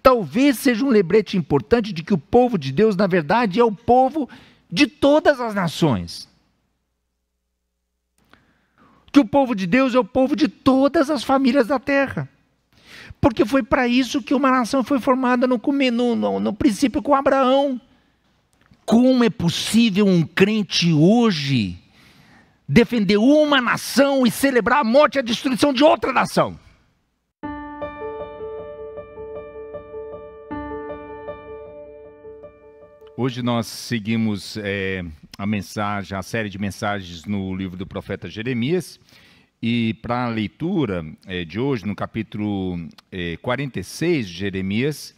talvez seja um lembrete importante de que o povo de Deus, na verdade, é o povo de todas as nações. Que o povo de Deus é o povo de todas as famílias da terra. Porque foi para isso que uma nação foi formada no princípio com Abraão. Como é possível um crente hoje defender uma nação e celebrar a morte e a destruição de outra nação? Hoje nós seguimos a série de mensagens no livro do profeta Jeremias. E para a leitura de hoje, no capítulo 46 de Jeremias,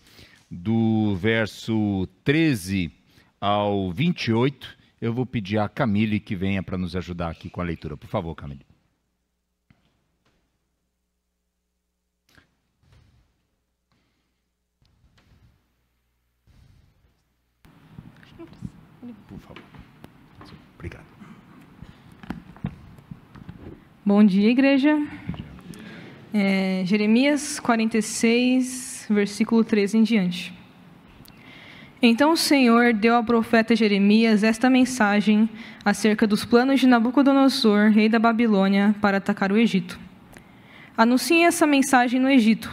do verso 13 ao 28, eu vou pedir a Camille que venha para nos ajudar aqui com a leitura. Por favor, Camille. Por favor. Obrigado. Bom dia, igreja. Jeremias 46, versículo 13 em diante. Então o Senhor deu ao profeta Jeremias esta mensagem acerca dos planos de Nabucodonosor, rei da Babilônia, para atacar o Egito. Anunciem essa mensagem no Egito.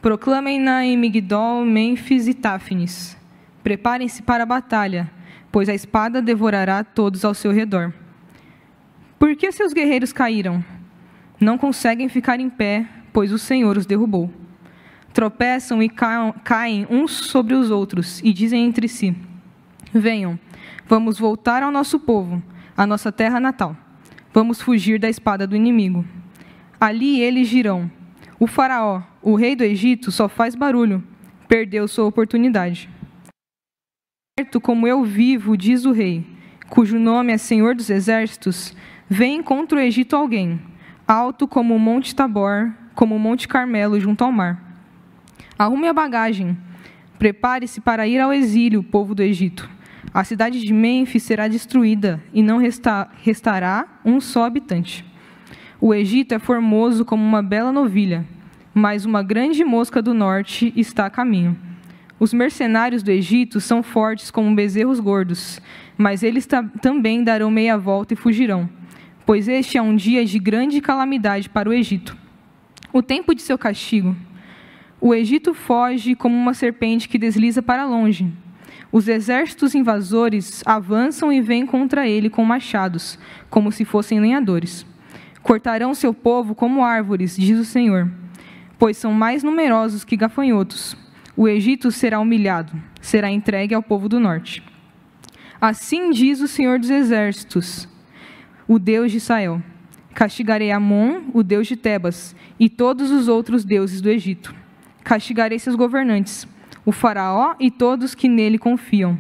Proclamem-na em Migdol, Mênfis e Táfnis. Preparem-se para a batalha, pois a espada devorará todos ao seu redor. Por que seus guerreiros caíram? Não conseguem ficar em pé, pois o Senhor os derrubou. Tropeçam e caem uns sobre os outros e dizem entre si: venham, vamos voltar ao nosso povo, à nossa terra natal. Vamos fugir da espada do inimigo. Ali eles dirão: o faraó, o rei do Egito, só faz barulho, perdeu sua oportunidade. Certo como eu vivo, diz o rei, cujo nome é Senhor dos Exércitos, vem contra o Egito alguém, alto como o Monte Tabor, como o Monte Carmelo junto ao mar. Arrume a bagagem, prepare-se para ir ao exílio, povo do Egito. A cidade de Mênfis será destruída e não restará um só habitante. O Egito é formoso como uma bela novilha, mas uma grande mosca do norte está a caminho. Os mercenários do Egito são fortes como bezerros gordos, mas eles também darão meia volta e fugirão, pois este é um dia de grande calamidade para o Egito. O tempo de seu castigo. O Egito foge como uma serpente que desliza para longe. Os exércitos invasores avançam e vêm contra ele com machados, como se fossem lenhadores. Cortarão seu povo como árvores, diz o Senhor, pois são mais numerosos que gafanhotos. O Egito será humilhado, será entregue ao povo do norte. Assim diz o Senhor dos Exércitos, o Deus de Israel: castigarei Amon, o Deus de Tebas, e todos os outros deuses do Egito. Castigarei seus governantes, o faraó e todos que nele confiam.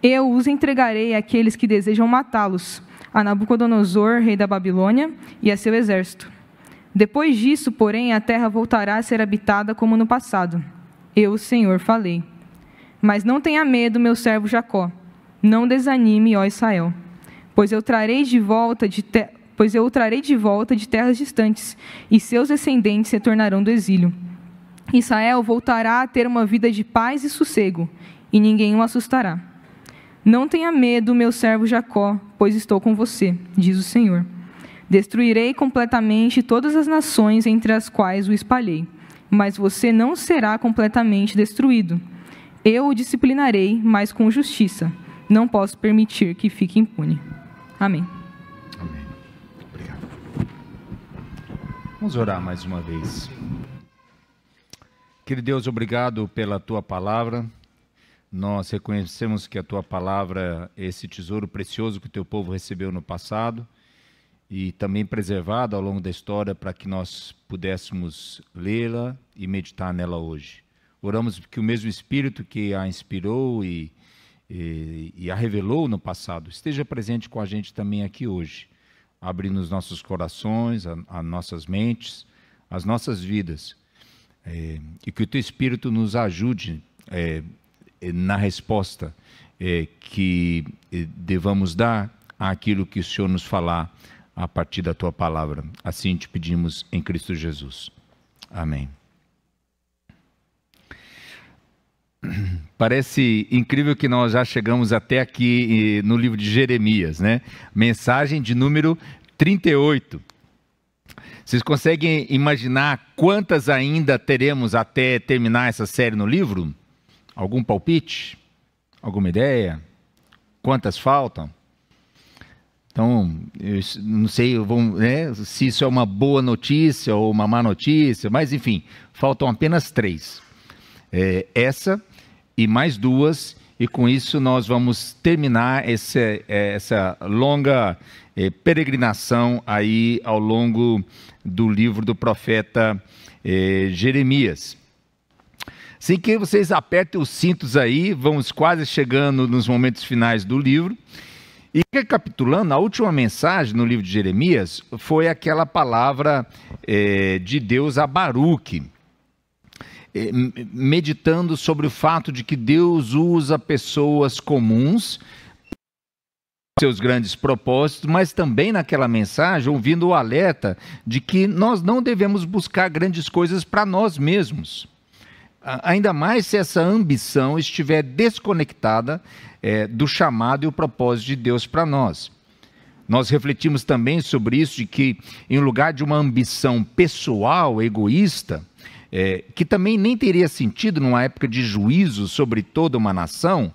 Eu os entregarei àqueles que desejam matá-los, a Nabucodonosor, rei da Babilônia, e a seu exército. Depois disso, porém, a terra voltará a ser habitada como no passado. Eu, o Senhor, falei. Mas não tenha medo, meu servo Jacó. Não desanime, ó Israel, pois eu o trarei de volta de terras distantes, e seus descendentes retornarão do exílio. Israel voltará a ter uma vida de paz e sossego, e ninguém o assustará. Não tenha medo, meu servo Jacó, pois estou com você, diz o Senhor. Destruirei completamente todas as nações entre as quais o espalhei, mas você não será completamente destruído. Eu o disciplinarei, mas com justiça. Não posso permitir que fique impune. Amém. Amém. Obrigado. Vamos orar mais uma vez. Querido Deus, obrigado pela Tua palavra. Nós reconhecemos que a Tua palavra é esse tesouro precioso que o Teu povo recebeu no passado e também preservado ao longo da história para que nós pudéssemos lê-la e meditar nela hoje. Oramos que o mesmo Espírito que a inspirou e a revelou no passado esteja presente com a gente também aqui hoje, abrindo os nossos corações, as nossas mentes, as nossas vidas. E que o Teu Espírito nos ajude na resposta que devamos dar àquilo que o Senhor nos falar a partir da Tua palavra. Assim te pedimos em Cristo Jesus. Amém. Parece incrível que nós já chegamos até aqui no livro de Jeremias, né? Mensagem de número 38. Vocês conseguem imaginar quantas ainda teremos até terminar essa série no livro? Algum palpite? Alguma ideia? Quantas faltam? Então, eu não sei se isso é uma boa notícia ou uma má notícia, mas enfim, faltam apenas 3. Essa e mais 2, e com isso nós vamos terminar essa longa peregrinação aí ao longo do livro do profeta Jeremias. Assim que vocês apertem os cintos aí, vamos quase chegando nos momentos finais do livro. E recapitulando, a última mensagem no livro de Jeremias foi aquela palavra de Deus a Baruque, meditando sobre o fato de que Deus usa pessoas comuns para seus grandes propósitos, mas também naquela mensagem ouvindo o alerta de que nós não devemos buscar grandes coisas para nós mesmos. Ainda mais se essa ambição estiver desconectada do chamado e o propósito de Deus para nós. Nós refletimos também sobre isso, de que em lugar de uma ambição pessoal, egoísta, que também nem teria sentido numa época de juízo sobre toda uma nação,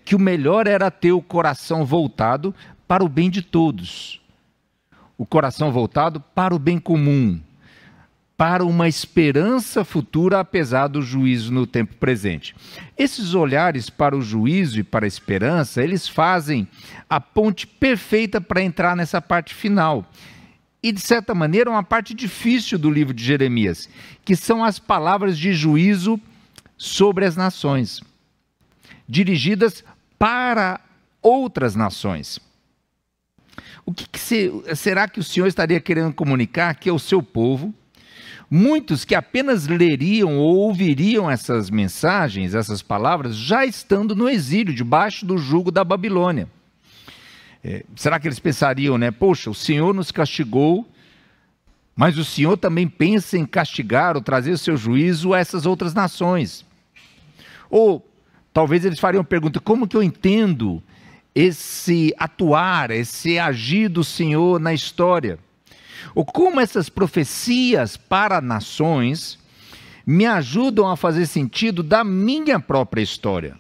que o melhor era ter o coração voltado para o bem de todos. O coração voltado para o bem comum, para uma esperança futura, apesar do juízo no tempo presente. Esses olhares para o juízo e para a esperança, eles fazem a ponte perfeita para entrar nessa parte final. E, de certa maneira, uma parte difícil do livro de Jeremias, que são as palavras de juízo sobre as nações, dirigidas para outras nações. O que será que o Senhor estaria querendo comunicar aqui ao seu povo? Muitos que apenas leriam ou ouviriam essas mensagens, essas palavras, já estando no exílio, debaixo do jugo da Babilônia. Será que eles pensariam, poxa, o Senhor nos castigou, mas o Senhor também pensa em castigar ou trazer o seu juízo a essas outras nações? Ou talvez eles fariam a pergunta, como que eu entendo esse atuar, esse agir do Senhor na história? Ou como essas profecias para nações me ajudam a fazer sentido da minha própria história,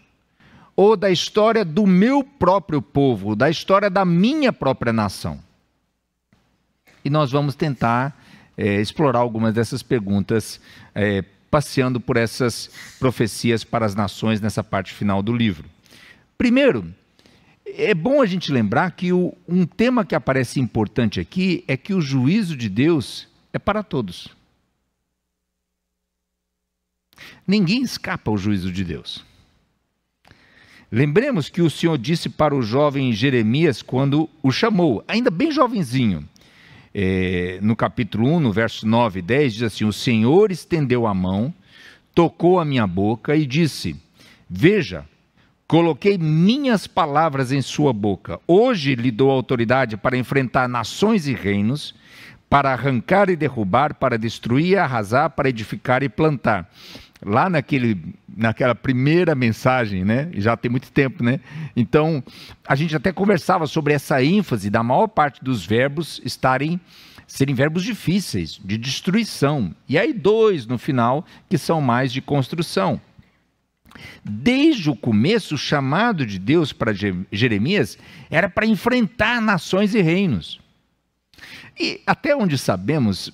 ou da história do meu próprio povo, da história da minha própria nação? E nós vamos tentar explorar algumas dessas perguntas, passeando por essas profecias para as nações nessa parte final do livro. Primeiro, é bom a gente lembrar que um tema que aparece importante aqui é que o juízo de Deus é para todos. Ninguém escapa ao juízo de Deus. Lembremos que o Senhor disse para o jovem Jeremias quando o chamou, ainda bem jovenzinho. No capítulo 1, no verso 9 e 10, diz assim: o Senhor estendeu a mão, tocou a minha boca e disse: veja, coloquei minhas palavras em sua boca. Hoje lhe dou autoridade para enfrentar nações e reinos, para arrancar e derrubar, para destruir e arrasar, para edificar e plantar. Lá naquela primeira mensagem, já tem muito tempo, Então, a gente até conversava sobre essa ênfase da maior parte dos verbos serem verbos difíceis, de destruição. E aí 2 no final, que são mais de construção. Desde o começo, o chamado de Deus para Jeremias era para enfrentar nações e reinos. E até onde sabemos,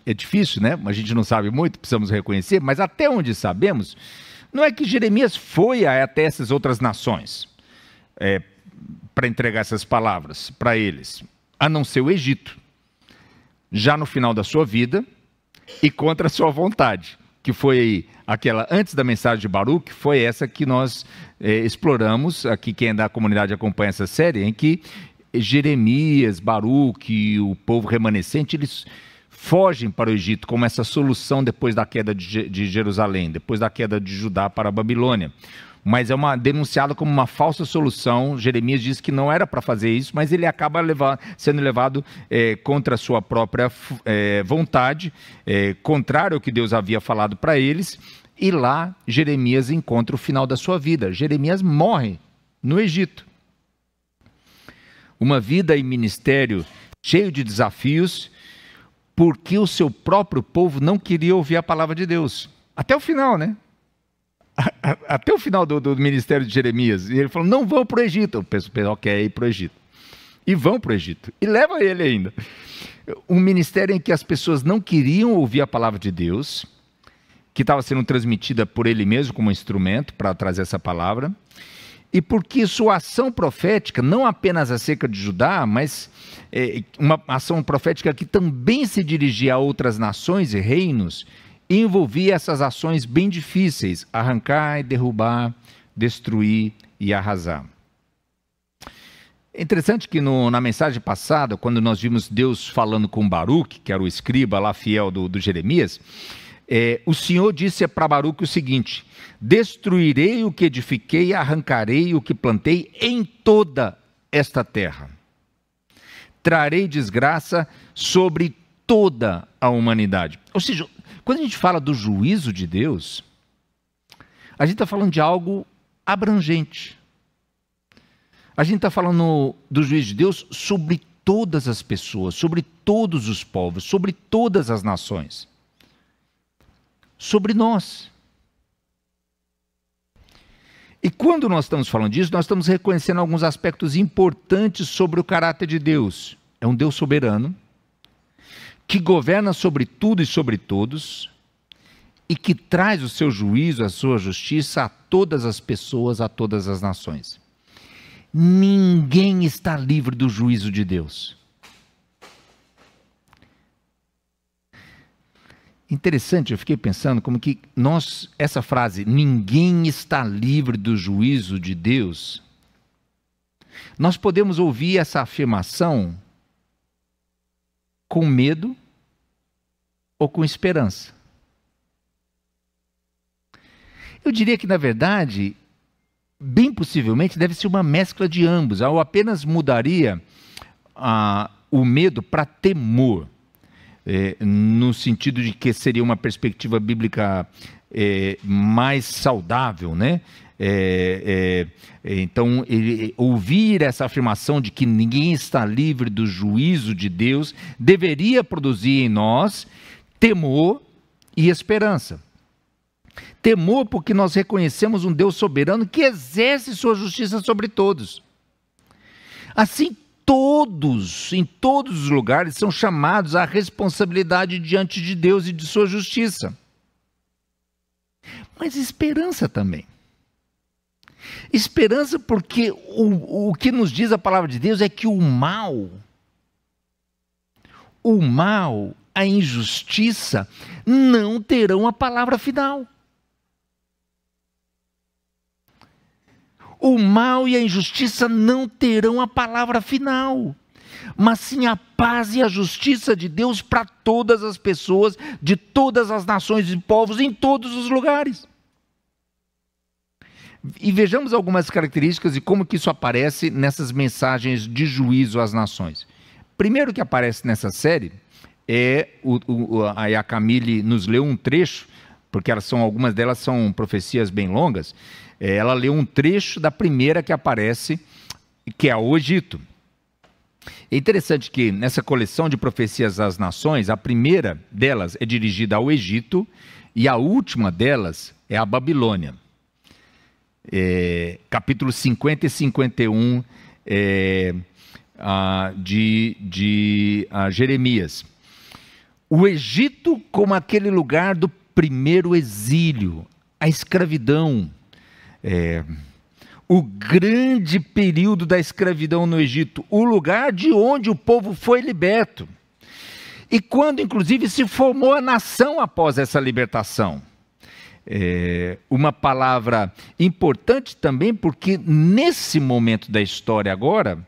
é difícil, a gente não sabe muito, precisamos reconhecer, mas até onde sabemos, não é que Jeremias foi até essas outras nações para entregar essas palavras para eles, a não ser o Egito, já no final da sua vida e contra a sua vontade, que foi aquela, antes da mensagem de Baruque, foi essa que nós exploramos, aqui quem da comunidade acompanha essa série, em que Jeremias, Baruque, o povo remanescente, eles fogem para o Egito como essa solução depois da queda de Jerusalém, depois da queda de Judá para a Babilônia. mas é denunciado como uma falsa solução. Jeremias diz que não era para fazer isso, mas ele acaba sendo levado contra a sua própria vontade, contrário ao que Deus havia falado para eles, e lá Jeremias encontra o final da sua vida. Jeremias morre no Egito. Uma vida e ministério cheio de desafios, porque o seu próprio povo não queria ouvir a palavra de Deus. Até o final, né? Até o final do ministério de Jeremias. E ele falou, não vão para o Egito. O pessoal quer ir para o Egito. E vão para o Egito. E leva ele ainda. Um ministério em que as pessoas não queriam ouvir a palavra de Deus, que estava sendo transmitida por ele mesmo como instrumento para trazer essa palavra. E porque sua ação profética, não apenas acerca de Judá, mas uma ação profética que também se dirigia a outras nações e reinos, envolvia essas ações bem difíceis: arrancar e derrubar, destruir e arrasar. É interessante que na mensagem passada, quando nós vimos Deus falando com Baruque, que era o escriba lá fiel do Jeremias, o Senhor disse para Baruque o seguinte: destruirei o que edifiquei e arrancarei o que plantei em toda esta terra. Trarei desgraça sobre toda a humanidade. Ou seja, quando a gente fala do juízo de Deus, a gente está falando de algo abrangente. A gente está falando do juízo de Deus sobre todas as pessoas, sobre todos os povos, sobre todas as nações. Sobre nós. E quando nós estamos falando disso, nós estamos reconhecendo alguns aspectos importantes sobre o caráter de Deus. É um Deus soberano, que governa sobre tudo e sobre todos, e que traz o seu juízo, a sua justiça a todas as pessoas, a todas as nações. Ninguém está livre do juízo de Deus. Interessante, eu fiquei pensando como que essa frase, ninguém está livre do juízo de Deus, nós podemos ouvir essa afirmação com medo ou com esperança. Eu diria que, na verdade, bem possivelmente deve ser uma mescla de ambos. Eu apenas mudaria o medo para temor. No sentido de que seria uma perspectiva bíblica mais saudável, né? Então, ouvir essa afirmação de que ninguém está livre do juízo de Deus deveria produzir em nós temor e esperança. Temor porque nós reconhecemos um Deus soberano que exerce sua justiça sobre todos. Assim, todos, em todos os lugares, são chamados à responsabilidade diante de Deus e de sua justiça. Mas esperança também. Esperança porque o que nos diz a palavra de Deus é que o mal, a injustiça, não terão a palavra final. O mal e a injustiça não terão a palavra final, mas sim a paz e a justiça de Deus para todas as pessoas, de todas as nações e povos, em todos os lugares. E vejamos algumas características e como que isso aparece nessas mensagens de juízo às nações. Primeiro que aparece nessa série, a Camille nos leu um trecho, porque algumas delas são profecias bem longas. Ela leu um trecho da primeira que aparece, que é o Egito. É interessante que nessa coleção de profecias às nações, a primeira delas é dirigida ao Egito e a última delas é a Babilônia. Capítulos 50 e 51 de Jeremias. O Egito como aquele lugar do primeiro exílio, a escravidão, o grande período da escravidão no Egito, o lugar de onde o povo foi liberto. E quando, inclusive, se formou a nação após essa libertação. Uma palavra importante também, porque nesse momento da história agora,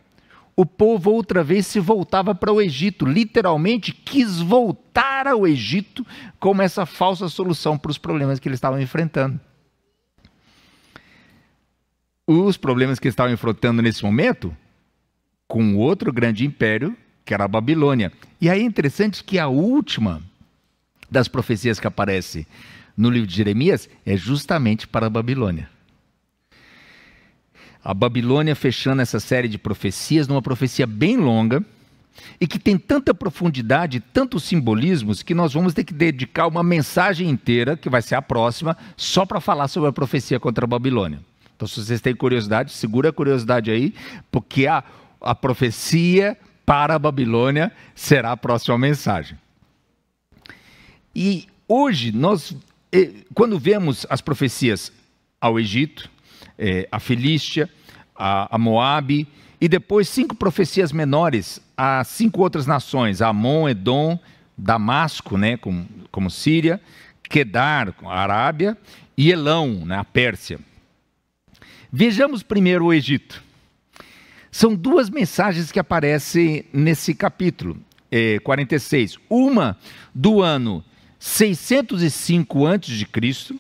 o povo outra vez se voltava para o Egito, literalmente quis voltar ao Egito como essa falsa solução para os problemas que eles estavam enfrentando. os problemas que estavam enfrentando nesse momento com outro grande império, que era a Babilônia. E aí é interessante que a última das profecias que aparece no livro de Jeremias é justamente para a Babilônia. A Babilônia fechando essa série de profecias, numa profecia bem longa, e que tem tanta profundidade, tantos simbolismos, que nós vamos ter que dedicar uma mensagem inteira, que vai ser a próxima, só para falar sobre a profecia contra a Babilônia. Então, se vocês têm curiosidade, segura a curiosidade aí, porque a profecia para a Babilônia será a próxima mensagem. E hoje, quando vemos as profecias ao Egito, a Filístia, a Moabe, e depois 5 profecias menores a 5 outras nações, Amon, Edom, Damasco, né, como Síria, Quedar, a Arábia, e Elão, né, a Pérsia. Vejamos primeiro o Egito. São 2 mensagens que aparecem nesse capítulo 46. Uma do ano 605 a.C.,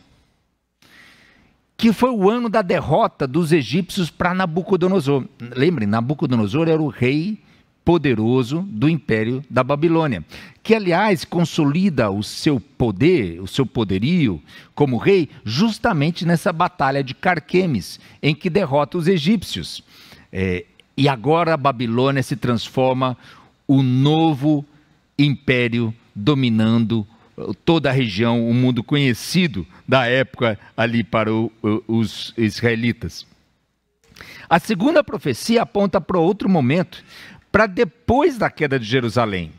que foi o ano da derrota dos egípcios para Nabucodonosor. Lembrem, Nabucodonosor era o rei poderoso do império da Babilônia, que aliás consolida o seu poder, o seu poderio como rei, justamente nessa batalha de Carquemes, em que derrota os egípcios. E agora a Babilônia se transforma o novo império dominando toda a região, o mundo conhecido da época ali para os israelitas. A segunda profecia aponta para outro momento, para depois da queda de Jerusalém.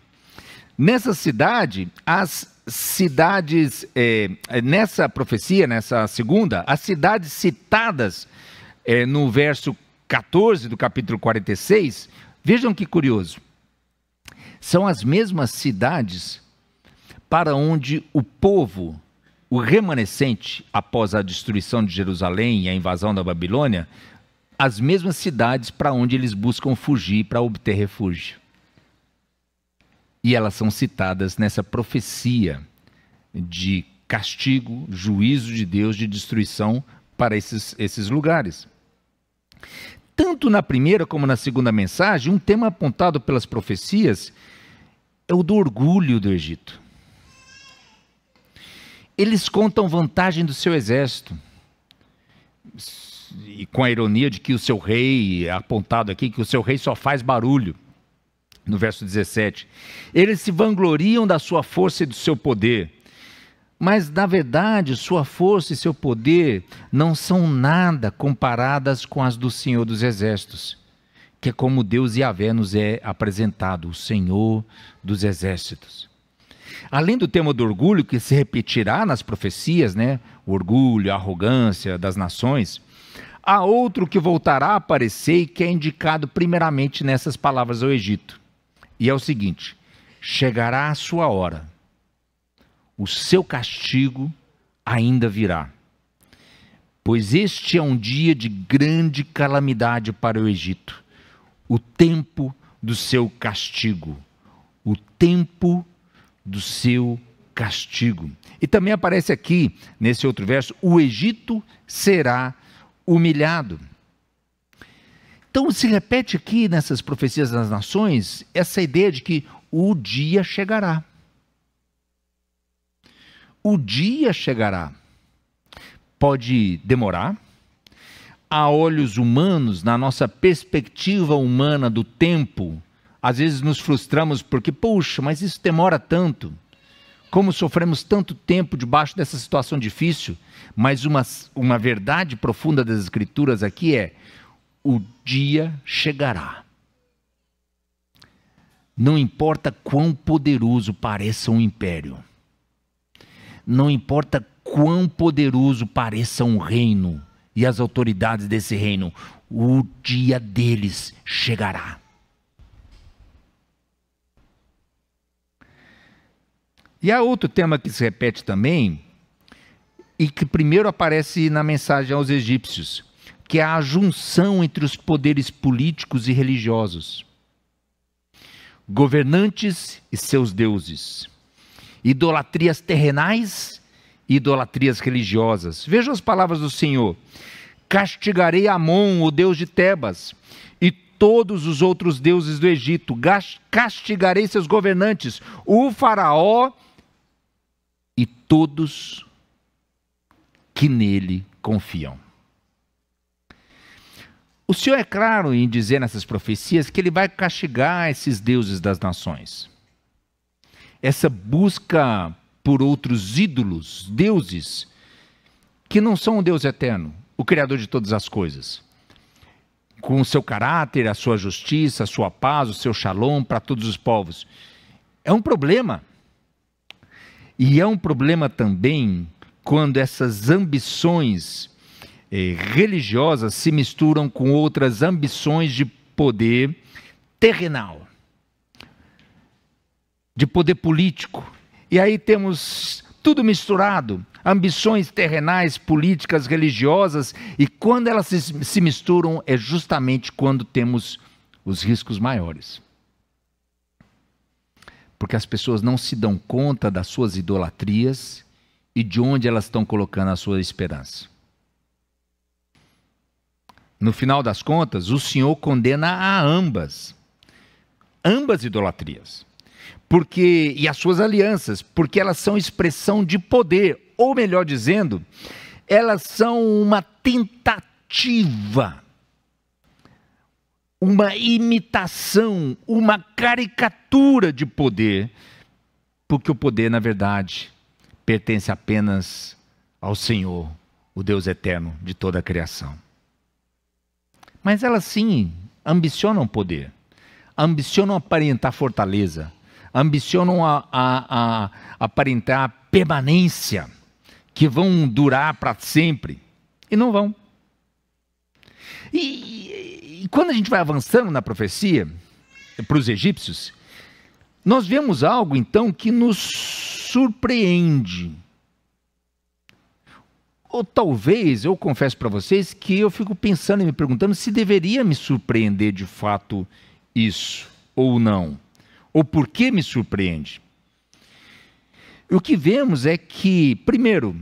Nessa cidade, nessa profecia, nessa segunda, as cidades citadas no verso 14 do capítulo 46, vejam que curioso, são as mesmas cidades para onde o povo, o remanescente, após a destruição de Jerusalém e a invasão da Babilônia, as mesmas cidades para onde eles buscam fugir para obter refúgio. E elas são citadas nessa profecia de castigo, juízo de Deus, de destruição para esses lugares. Tanto na primeira como na segunda mensagem, um tema apontado pelas profecias é o do orgulho do Egito. Eles contam vantagem do seu exército, e com a ironia de que o seu rei, é apontado aqui, que o seu rei só faz barulho, no verso 17. Eles se vangloriam da sua força e do seu poder, mas na verdade sua força e seu poder não são nada comparadas com as do Senhor dos Exércitos, que é como Deus Yahvé nos é apresentado, o Senhor dos Exércitos. Além do tema do orgulho, que se repetirá nas profecias, né? O orgulho, a arrogância das nações, há outro que voltará a aparecer e que é indicado primeiramente nessas palavras ao Egito. E é o seguinte: chegará a sua hora, o seu castigo ainda virá, pois este é um dia de grande calamidade para o Egito, o tempo do seu castigo, o tempo do seu castigo. E também aparece aqui, nesse outro verso, o Egito será humilhado. Então se repete aqui nessas profecias das nações, essa ideia de que o dia chegará. O dia chegará. Pode demorar. A olhos humanos, na nossa perspectiva humana do tempo, às vezes nos frustramos porque, puxa, mas isso demora tanto. Como sofremos tanto tempo debaixo dessa situação difícil. Mas uma verdade profunda das Escrituras aqui é: o dia chegará. Não importa quão poderoso pareça um império. Não importa quão poderoso pareça um reino e as autoridades desse reino, o dia deles chegará. E há outro tema que se repete também, e que primeiro aparece na mensagem aos egípcios, que é a junção entre os poderes políticos e religiosos, governantes e seus deuses, idolatrias terrenais e idolatrias religiosas. Vejam as palavras do Senhor: castigarei Amon, o deus de Tebas, e todos os outros deuses do Egito, castigarei seus governantes, o faraó e todos que nele confiam. O Senhor é claro em dizer nessas profecias que ele vai castigar esses deuses das nações. Essa busca por outros ídolos, deuses, que não são o Deus eterno, o Criador de todas as coisas, com o seu caráter, a sua justiça, a sua paz, o seu shalom para todos os povos. É um problema. E é um problema também quando essas ambições religiosas se misturam com outras ambições de poder terrenal, de poder político. E aí temos tudo misturado, ambições terrenais, políticas, religiosas, e quando elas se misturam é justamente quando temos os riscos maiores. Porque as pessoas não se dão conta das suas idolatrias e de onde elas estão colocando a sua esperança. No final das contas, o Senhor condena a ambas idolatrias, e as suas alianças, porque elas são expressão de poder, ou melhor dizendo, elas são uma tentativa, uma imitação, uma caricatura de poder, porque o poder, na verdade, pertence apenas ao Senhor, o Deus eterno de toda a criação. Mas elas sim ambicionam poder, ambicionam aparentar fortaleza, ambicionam a aparentar permanência, que vão durar para sempre, e não vão. E quando a gente vai avançando na profecia, para os egípcios, nós vemos algo então que nos surpreende. Ou talvez, eu confesso para vocês que eu fico pensando e me perguntando se deveria me surpreender de fato isso, ou não. Ou por que me surpreende? O que vemos é que, primeiro,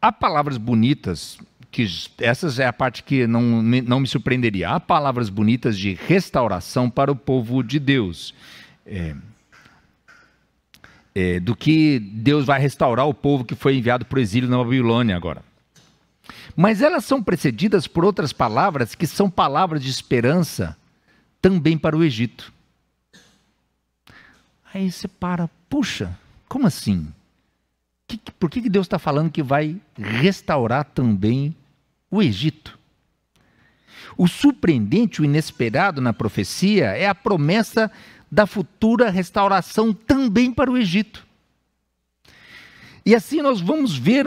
há palavras bonitas, que essa é a parte que não me surpreenderia. Há palavras bonitas de restauração para o povo de Deus. Do que Deus vai restaurar o povo que foi enviado para o exílio na Babilônia agora. Mas elas são precedidas por outras palavras que são palavras de esperança também para o Egito. Aí você para, puxa, como assim? Por que Deus está falando que vai restaurar também o Egito? O surpreendente, o inesperado na profecia é a promessa da futura restauração também para o Egito. E assim nós vamos ver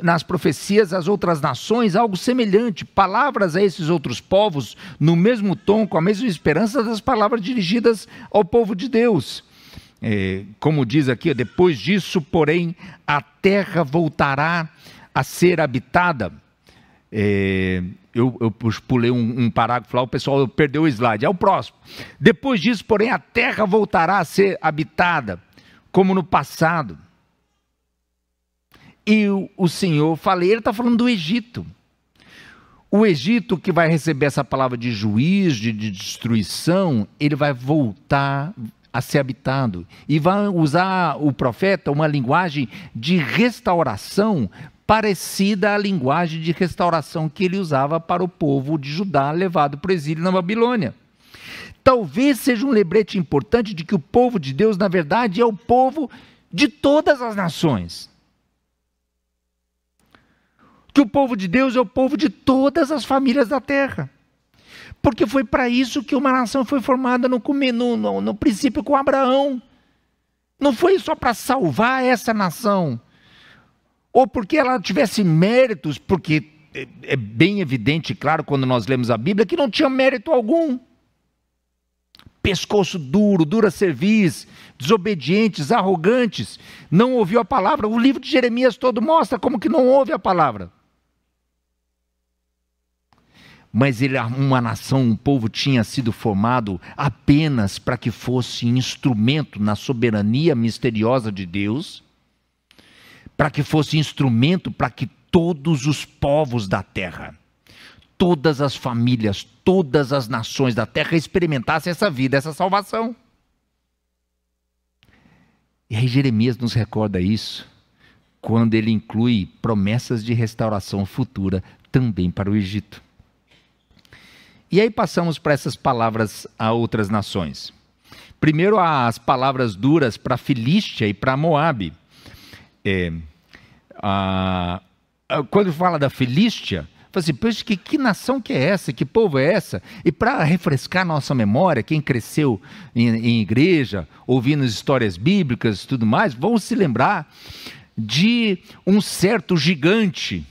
nas profecias as outras nações algo semelhante, palavras a esses outros povos no mesmo tom, com a mesma esperança das palavras dirigidas ao povo de Deus. Como diz aqui, depois disso, porém, a terra voltará a ser habitada. Eu pulei um parágrafo lá, o pessoal perdeu o slide. É o próximo. Depois disso, porém, a terra voltará a ser habitada, como no passado. E o Senhor, ele está falando do Egito. O Egito que vai receber essa palavra de juízo, de destruição, ele vai voltar a ser habitado. E vai usar o profeta uma linguagem de restauração parecida à linguagem de restauração que ele usava para o povo de Judá levado para o exílio na Babilônia. Talvez seja um lembrete importante de que o povo de Deus, na verdade, é o povo de todas as nações. Que o povo de Deus é o povo de todas as famílias da terra. Porque foi para isso que uma nação foi formada no princípio com Abraão. Não foi só para salvar essa nação, ou porque ela tivesse méritos, porque é bem evidente, claro, quando nós lemos a Bíblia, que não tinha mérito algum. Pescoço duro, dura cerviz, desobedientes, arrogantes, não ouviu a palavra. O livro de Jeremias todo mostra como que não ouve a palavra. Mas uma nação, um povo tinha sido formado apenas para que fosse instrumento na soberania misteriosa de Deus, para que fosse instrumento para que todos os povos da terra, todas as famílias, todas as nações da terra experimentassem essa vida, essa salvação. E aí Jeremias nos recorda isso, quando ele inclui promessas de restauração futura também para o Egito. E aí passamos para essas palavras a outras nações. Primeiro as palavras duras para a Filístia e para Moabe. Quando fala da Filístia, fala assim, que nação que é essa? Que povo é essa? E para refrescar nossa memória, quem cresceu em igreja, ouvindo as histórias bíblicas e tudo mais, vão se lembrar de um certo gigante,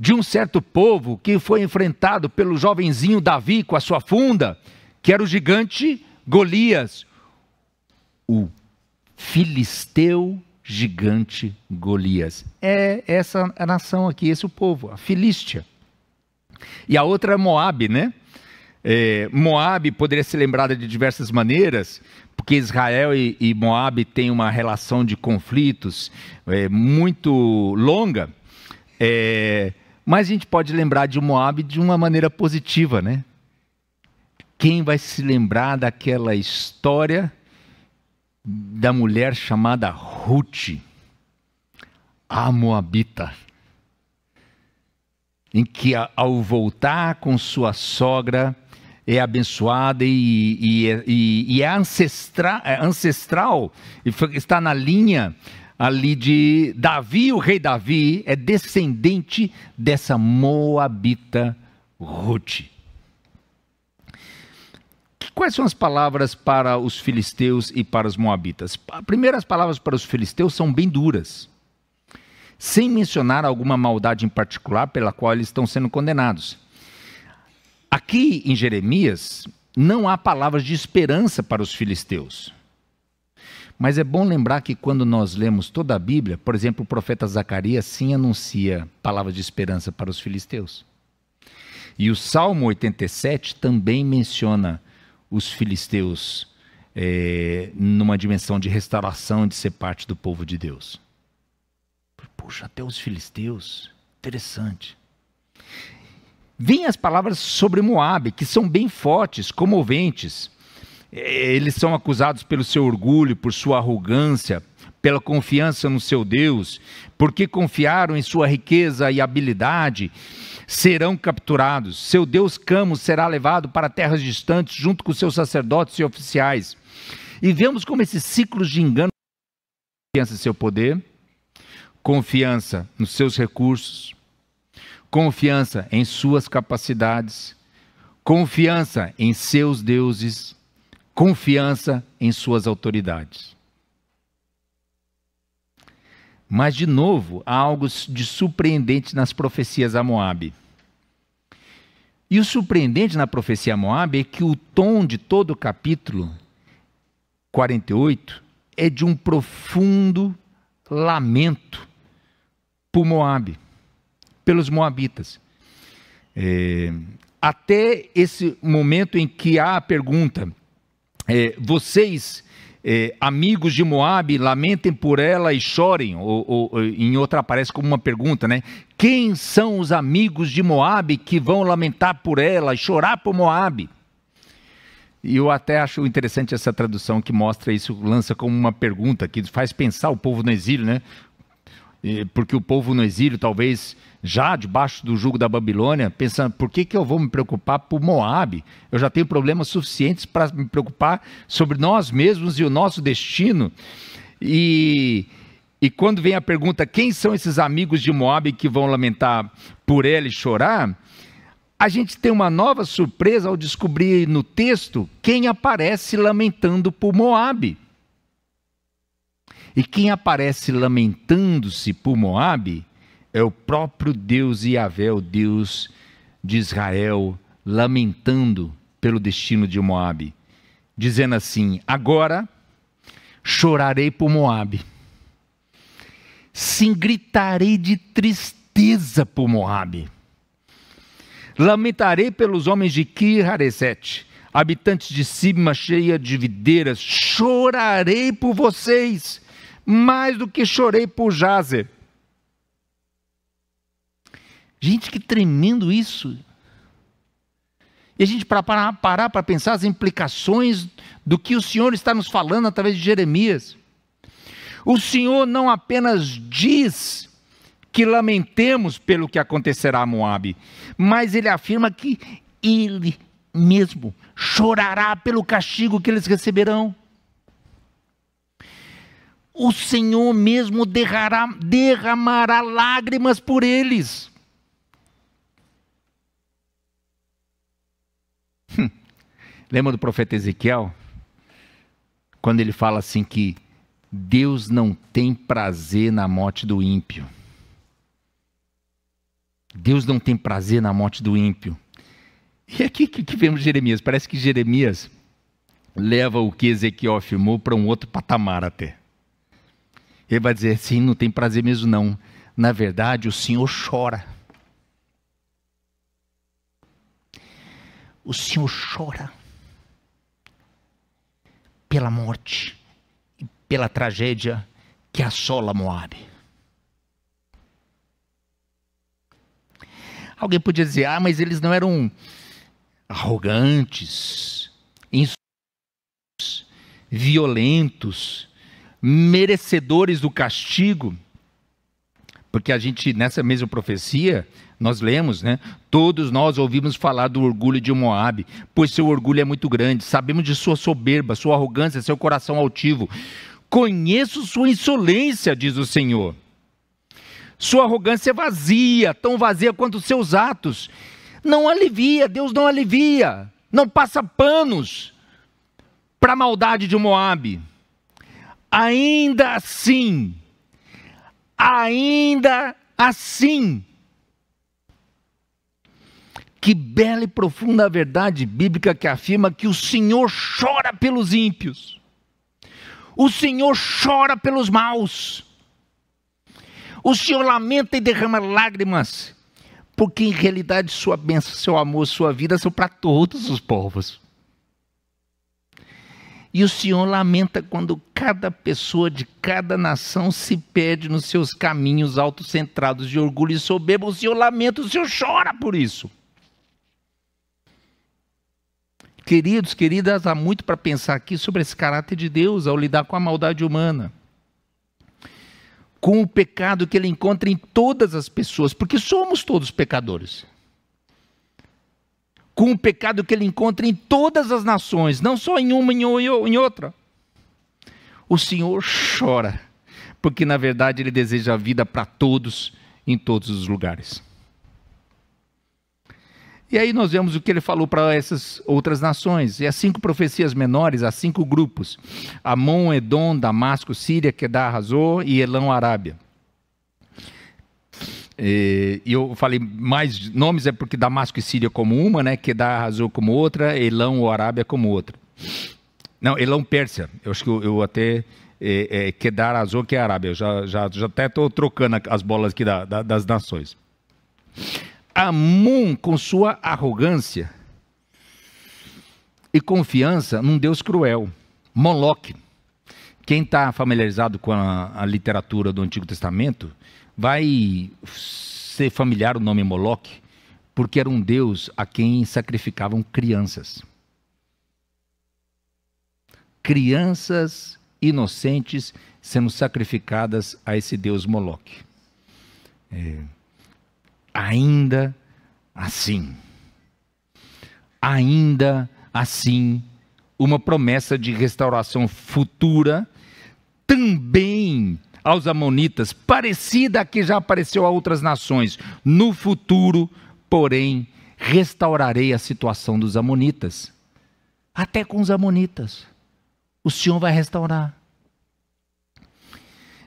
de um certo povo que foi enfrentado pelo jovenzinho Davi com a sua funda, que era o gigante Golias, o filisteu gigante Golias. É essa a nação aqui, esse é o povo, a Filístia. E a outra é Moabe, né? Moabe poderia ser lembrada de diversas maneiras, porque Israel e Moabe têm uma relação de conflitos muito longa, mas a gente pode lembrar de Moabe de uma maneira positiva, né? Quem vai se lembrar daquela história da mulher chamada Ruth, a Moabita, em que ao voltar com sua sogra é abençoada e é ancestral, e está na linha ali de Davi, o rei Davi é descendente dessa Moabita Ruth. Quais são as palavras para os filisteus e para os moabitas? Primeiro, as palavras para os filisteus são bem duras, sem mencionar alguma maldade em particular pela qual eles estão sendo condenados. Aqui em Jeremias, não há palavras de esperança para os filisteus. Mas é bom lembrar que quando nós lemos toda a Bíblia, por exemplo, o profeta Zacarias sim anuncia palavras de esperança para os filisteus. E o Salmo 87 também menciona os filisteus numa dimensão de restauração, de ser parte do povo de Deus. Puxa, até os filisteus, interessante. Vêm as palavras sobre Moabe, que são bem fortes, comoventes. Eles são acusados pelo seu orgulho, por sua arrogância, pela confiança no seu Deus, porque confiaram em sua riqueza e habilidade, serão capturados. Seu Deus Camo será levado para terras distantes, junto com seus sacerdotes e oficiais. E vemos como esses ciclos de engano, confiança em seu poder, confiança nos seus recursos, confiança em suas capacidades, confiança em seus deuses, confiança em suas autoridades. Mas, de novo, há algo de surpreendente nas profecias a Moabe. E o surpreendente na profecia a Moabe é que o tom de todo o capítulo 48 é de um profundo lamento por Moabe, pelos moabitas. Até esse momento em que há a pergunta, vocês, amigos de Moabe, lamentem por ela e chorem, ou em outra aparece como uma pergunta, né? Quem são os amigos de Moabe que vão lamentar por ela e chorar por Moabe? E eu até acho interessante essa tradução que mostra isso, lança como uma pergunta, que faz pensar o povo no exílio, né? Porque o povo no exílio, talvez já debaixo do jugo da Babilônia, pensando, por que eu vou me preocupar por Moabe? Eu já tenho problemas suficientes para me preocupar sobre nós mesmos e o nosso destino. E quando vem a pergunta, quem são esses amigos de Moabe que vão lamentar por ela e chorar? A gente tem uma nova surpresa ao descobrir no texto quem aparece lamentando por Moabe. E quem aparece lamentando-se por Moabe é o próprio Deus Yahvé, o Deus de Israel, lamentando pelo destino de Moabe, dizendo assim: agora chorarei por Moabe, sim, gritarei de tristeza por Moabe, lamentarei pelos homens de Kir-Hareset, habitantes de Sibma cheia de videiras, chorarei por vocês, mais do que chorei por Jazer. Gente, que tremendo isso. E a gente parar para pensar as implicações do que o Senhor está nos falando através de Jeremias. O Senhor não apenas diz que lamentemos pelo que acontecerá a Moabe, mas Ele afirma que Ele mesmo chorará pelo castigo que eles receberão. O Senhor mesmo derramará lágrimas por eles. Lembra do profeta Ezequiel? Quando ele fala assim que Deus não tem prazer na morte do ímpio. Deus não tem prazer na morte do ímpio. E aqui que vemos Jeremias. Parece que Jeremias leva o que Ezequiel afirmou para um outro patamar até. Ele vai dizer assim, não tem prazer mesmo não. Na verdade, o Senhor chora. O Senhor chora pela morte e pela tragédia que assola Moabe. Alguém podia dizer, mas eles não eram arrogantes, insultos, violentos, merecedores do castigo. Porque a gente, nessa mesma profecia, nós lemos, né? Todos nós ouvimos falar do orgulho de Moabe, pois seu orgulho é muito grande. Sabemos de sua soberba, sua arrogância, seu coração altivo. Conheço sua insolência, diz o Senhor. Sua arrogância é vazia, tão vazia quanto os seus atos. Não alivia, Deus não alivia, não passa panos para a maldade de Moabe. Ainda assim, que bela e profunda verdade bíblica que afirma que o Senhor chora pelos ímpios. O Senhor chora pelos maus. O Senhor lamenta e derrama lágrimas, porque em realidade sua bênção, seu amor, sua vida são para todos os povos. E o Senhor lamenta quando cada pessoa de cada nação se perde nos seus caminhos autocentrados de orgulho e soberba. O Senhor lamenta, o Senhor chora por isso. Queridos, queridas, há muito para pensar aqui sobre esse caráter de Deus ao lidar com a maldade humana. Com o pecado que Ele encontra em todas as pessoas, porque somos todos pecadores. Com o pecado que Ele encontra em todas as nações, não só em uma e em outra. O Senhor chora, porque na verdade Ele deseja a vida para todos, em todos os lugares. E aí nós vemos o que Ele falou para essas outras nações. E as 5 profecias menores, as 5 grupos. Amon, Edom, Damasco, Síria, Quedar, Hazor e Elão, Arábia. E eu falei mais nomes, é porque Damasco e Síria como uma, né? Quedar, Hazor como outra, Elão ou Arábia como outra. Não, Elão, Pérsia. Eu acho que eu até... Quedar, Hazor, que é a Arábia. Eu já até estou trocando as bolas aqui das nações. Amon, com sua arrogância e confiança num Deus cruel. Moloque. Quem está familiarizado com a literatura do Antigo Testamento vai ser familiar o nome Moloque, porque era um Deus a quem sacrificavam crianças. Crianças inocentes sendo sacrificadas a esse Deus Moloque. Ainda assim, uma promessa de restauração futura também aos amonitas, parecida a que já apareceu a outras nações. No futuro, porém, restaurarei a situação dos amonitas. Até com os amonitas, o Senhor vai restaurar.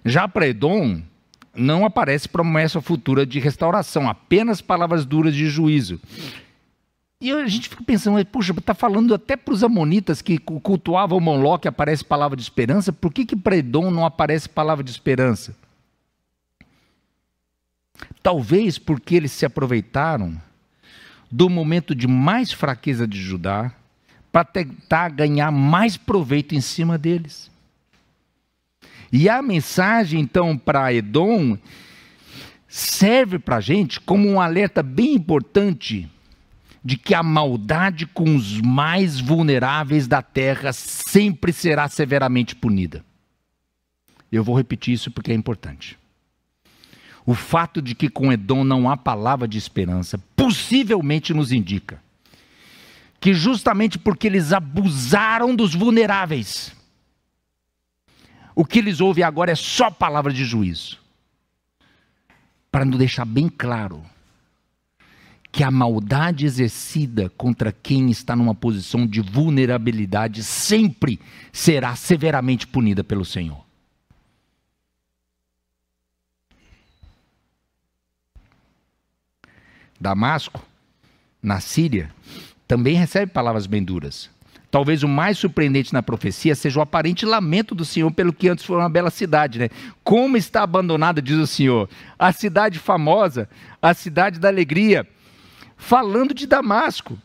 Já para Edom, não aparece promessa futura de restauração, apenas palavras duras de juízo. E a gente fica pensando, puxa, está falando até para os amonitas que cultuavam Moloque, aparece palavra de esperança, por que para Edom não aparece palavra de esperança? Talvez porque eles se aproveitaram do momento de mais fraqueza de Judá para tentar ganhar mais proveito em cima deles. E a mensagem, então, para Edom serve para a gente como um alerta bem importante de que a maldade com os mais vulneráveis da terra sempre será severamente punida. Eu vou repetir isso porque é importante. O fato de que com Edom não há palavra de esperança, possivelmente nos indica que justamente porque eles abusaram dos vulneráveis, o que eles ouvem agora é só palavra de juízo. Para nos deixar bem claro que a maldade exercida contra quem está numa posição de vulnerabilidade sempre será severamente punida pelo Senhor. Damasco, na Síria, também recebe palavras bem duras. Talvez o mais surpreendente na profecia seja o aparente lamento do Senhor pelo que antes foi uma bela cidade, né? Como está abandonada, diz o Senhor, a cidade famosa, a cidade da alegria. Falando de Damasco,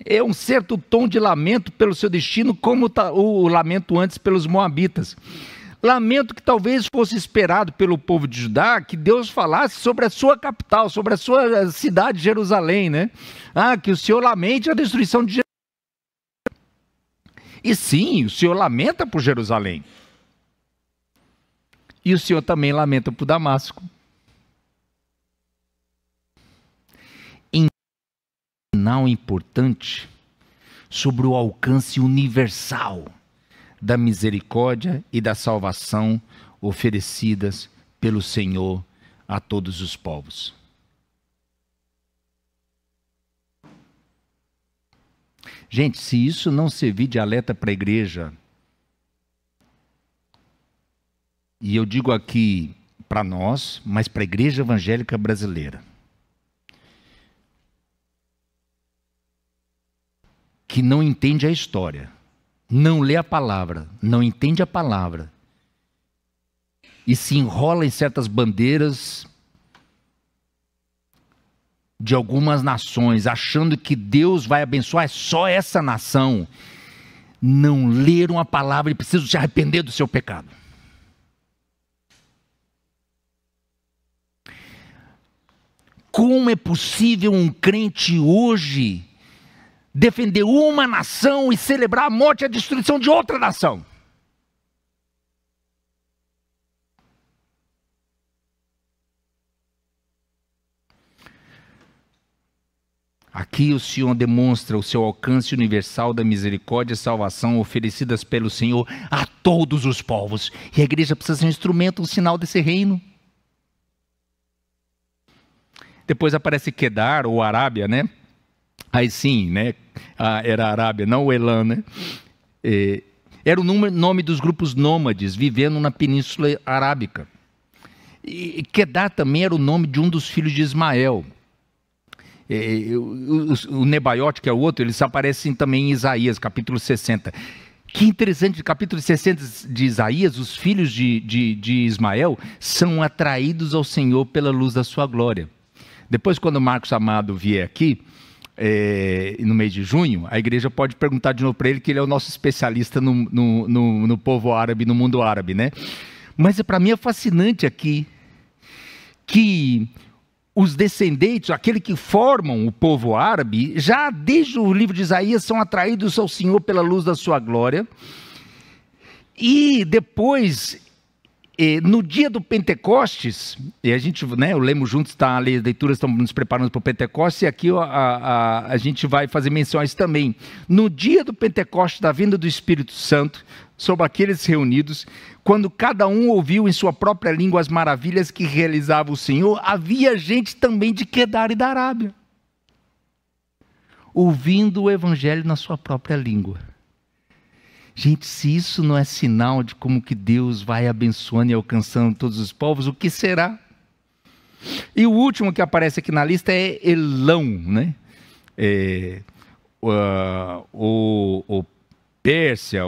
é um certo tom de lamento pelo seu destino, como o lamento antes pelos moabitas. Lamento que talvez fosse esperado pelo povo de Judá, que Deus falasse sobre a sua capital, sobre a sua cidade, Jerusalém, né? Que o Senhor lamente a destruição de Jerusalém. E sim, o Senhor lamenta por Jerusalém. E o Senhor também lamenta por Damasco. Um sinal importante sobre o alcance universal da misericórdia e da salvação oferecidas pelo Senhor a todos os povos. Gente, se isso não servir de alerta para a igreja, e eu digo aqui para nós, mas para a igreja evangélica brasileira, que não entende a história, não lê a palavra, não entende a palavra, e se enrola em certas bandeiras de algumas nações, achando que Deus vai abençoar só essa nação, não leram a palavra e precisam se arrepender do seu pecado. Como é possível um crente hoje defender uma nação e celebrar a morte e a destruição de outra nação? Aqui o Senhor demonstra o seu alcance universal da misericórdia e salvação oferecidas pelo Senhor a todos os povos. E a igreja precisa ser um instrumento, um sinal desse reino. Depois aparece Quedar ou Arábia, né? Aí sim, né? Era a Arábia, não o Elam, né? Era o nome dos grupos nômades vivendo na Península Arábica. E Quedar também era o nome de um dos filhos de Ismael. O Nebaiote, que é o outro, eles aparecem também em Isaías, capítulo 60. Que interessante, no capítulo 60 de Isaías, os filhos de Ismael são atraídos ao Senhor pela luz da sua glória. Depois, quando o Marcos Amado vier aqui, no mês de junho, a igreja pode perguntar de novo para ele, que ele é o nosso especialista no povo árabe, no mundo árabe, né? Mas para mim é fascinante aqui que os descendentes, aqueles que formam o povo árabe, já desde o livro de Isaías são atraídos ao Senhor pela luz da sua glória. E depois, no dia do Pentecostes, e a gente, né, lemos juntos, as leituras estão nos preparando para o Pentecostes, e aqui a gente vai fazer menção a isso também. No dia do Pentecostes, da vinda do Espírito Santo, sobre aqueles reunidos, quando cada um ouviu em sua própria língua as maravilhas que realizava o Senhor, havia gente também de Quedar e da Arábia, ouvindo o evangelho na sua própria língua. Gente, se isso não é sinal de como que Deus vai abençoando e alcançando todos os povos, o que será? E o último que aparece aqui na lista é Elão, né? O Pérsia,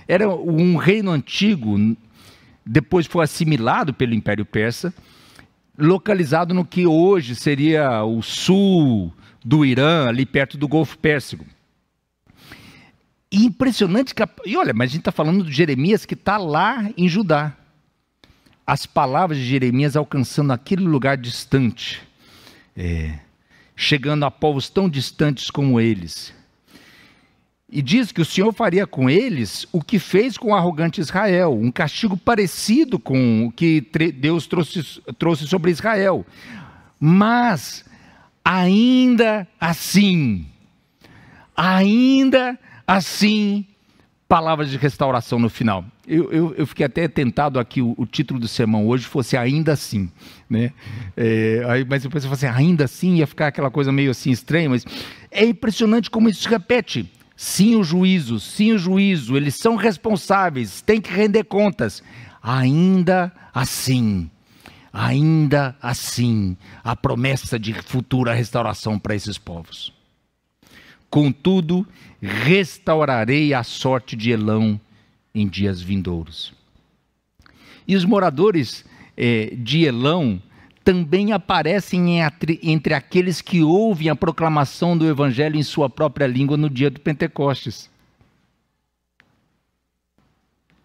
era um reino antigo, depois foi assimilado pelo Império Persa, localizado no que hoje seria o sul do Irã, ali perto do Golfo Pérsico. E impressionante, e olha, mas a gente está falando de Jeremias que está lá em Judá. as palavras de Jeremias alcançando aquele lugar distante, chegando a povos tão distantes como eles. E diz que o Senhor faria com eles o que fez com o arrogante Israel, um castigo parecido com o que Deus trouxe sobre Israel. Mas, ainda assim, palavras de restauração no final. Eu fiquei até tentado aqui, o título do sermão hoje fosse ainda assim, né? Mas depois eu falei assim, ainda assim, ia ficar aquela coisa meio assim estranha, mas é impressionante como isso se repete. Sim, o juízo, eles são responsáveis, têm que render contas. Ainda assim, a promessa de futura restauração para esses povos. Contudo, restaurarei a sorte de Elão em dias vindouros. E os moradores de Elão também aparecem entre aqueles que ouvem a proclamação do Evangelho em sua própria língua no dia do Pentecostes.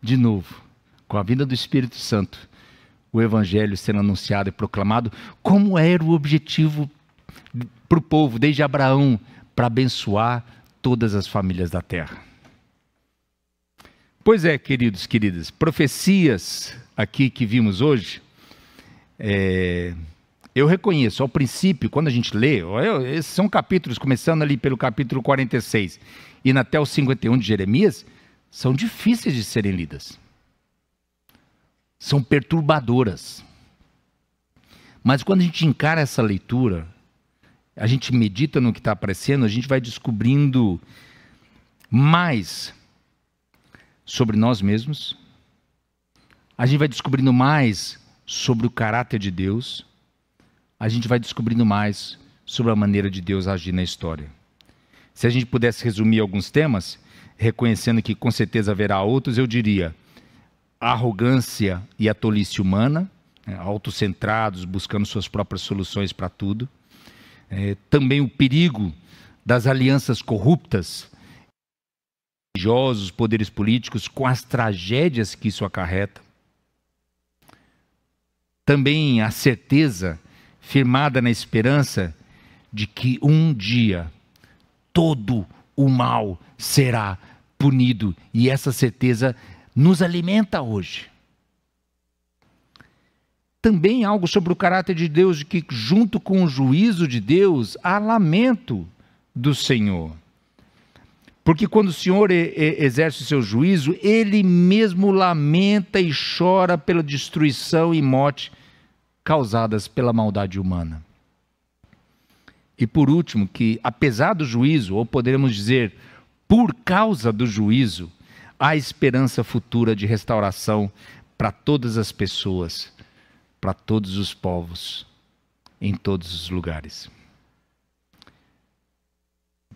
De novo, com a vinda do Espírito Santo, o Evangelho sendo anunciado e proclamado, como era o objetivo para o povo, desde Abraão, para abençoar todas as famílias da terra. Pois é, queridos, queridas, profecias aqui que vimos hoje, eu reconheço, ao princípio, quando a gente lê, esses são capítulos, começando ali pelo capítulo 46, e até o 51 de Jeremias, são difíceis de serem lidas. São perturbadoras. Mas quando a gente encara essa leitura, a gente medita no que está aparecendo, a gente vai descobrindo mais sobre nós mesmos, a gente vai descobrindo mais sobre o caráter de Deus, a gente vai descobrindo mais sobre a maneira de Deus agir na história. Se a gente pudesse resumir alguns temas, reconhecendo que com certeza haverá outros, eu diria: a arrogância e a tolice humana, autocentrados, buscando suas próprias soluções para tudo. Também o perigo das alianças corruptas, religiosos, poderes políticos, com as tragédias que isso acarreta. Também a certeza, firmada na esperança, de que um dia todo o mal será punido. E essa certeza nos alimenta hoje. Também algo sobre o caráter de Deus, de que junto com o juízo de Deus, há lamento do Senhor. Porque quando o Senhor exerce o seu juízo, Ele mesmo lamenta e chora pela destruição e morte causadas pela maldade humana. E por último, que apesar do juízo, ou poderemos dizer, por causa do juízo, há esperança futura de restauração para todas as pessoas, para todos os povos, em todos os lugares.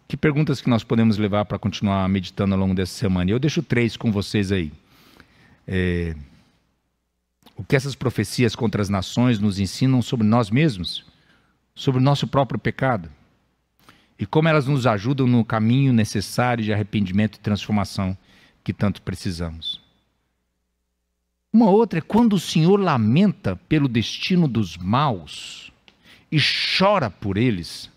Que perguntas que nós podemos levar para continuar meditando ao longo dessa semana? Eu deixo 3 com vocês aí. O que essas profecias contra as nações nos ensinam sobre nós mesmos, sobre o nosso próprio pecado, e como elas nos ajudam no caminho necessário de arrependimento e transformação que tanto precisamos. Uma outra é quando o Senhor lamenta pelo destino dos maus e chora por eles,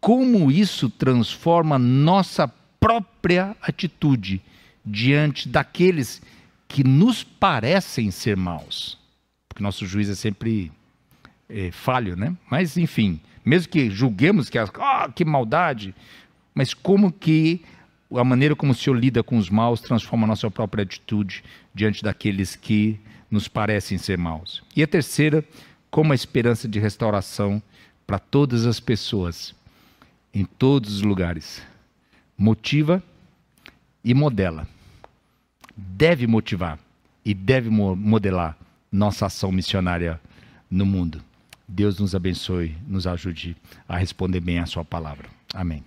como isso transforma nossa própria atitude diante daqueles que nos parecem ser maus. Porque nosso juízo é sempre falho, né? Mas, enfim, mesmo que julguemos que maldade, mas como que a maneira como o Senhor lida com os maus transforma a nossa própria atitude diante daqueles que nos parecem ser maus. E a terceira, como a esperança de restauração para todas as pessoas, em todos os lugares, motiva e modela. Deve motivar e deve modelar nossa ação missionária no mundo. Deus nos abençoe, nos ajude a responder bem a sua palavra. Amém.